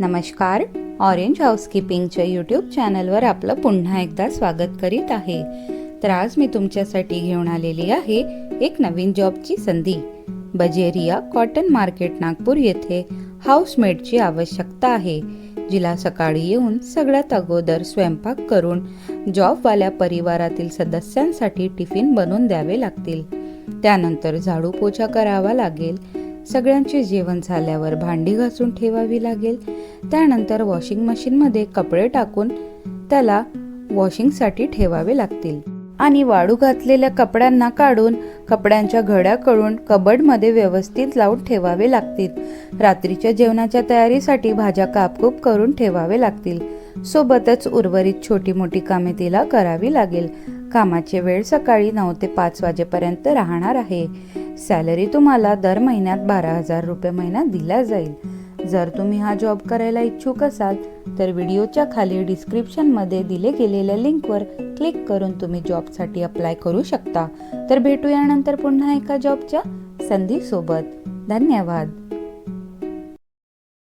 नमस्कार, orange हाऊसकीपिंगच्या YouTube चॅनलवर आपलं पुन्हा एकदा स्वागत करीत आहे. तर आज मी तुमच्यासाठी घेऊन आलेली आहे एक नवीन जॉबची संधी. बजेरिया कॉटन मार्केट नागपूर येथे हाऊसमेडची आवश्यकता आहे, जिला सकाळी येऊन सगळ्यात अगोदर स्वयंपाक करून जॉबवाल्या परिवारातील सदस्यांसाठी टिफिन बनवून द्यावे लागतील. त्यानंतर झाडू पोछा करावा लागेल. सगळ्यांचे जेवण झाल्यावर भांडी घासून ठेवावी लागेल. त्यानंतर वॉशिंग मशीनमध्ये कपडे टाकून त्याला वॉशिंगसाठी ठेवावे लागतील आणि वाळू घातलेल्या कपड्यांना काढून कपड्यांच्या घड्या करून कबर्डमध्ये व्यवस्थित लावून ठेवावे लागतील. रात्रीच्या जेवणाच्या तयारीसाठी भाज्या कापकूप करून ठेवावे लागतील. सोबतच उर्वरित छोटी मोठी कामे तिला करावी लागेल. कामाचे वेळ सकाळी 9 ते 5 वाजेपर्यंत राहणार आहे. सॅलरी तुम्हाला दर महिन्यात 12,000 रुपये महिना दिला जाईल. जर तुम्ही हा जॉब करायला इच्छुक असाल तर व्हिडिओच्या खाली डिस्क्रिप्शनमध्ये दिले गेलेल्या लिंकवर क्लिक करून तुम्ही जॉबसाठी अप्लाय करू शकता. तर भेटूया नंतर पुन्हा एका जॉबच्या संधीसोबत. धन्यवाद.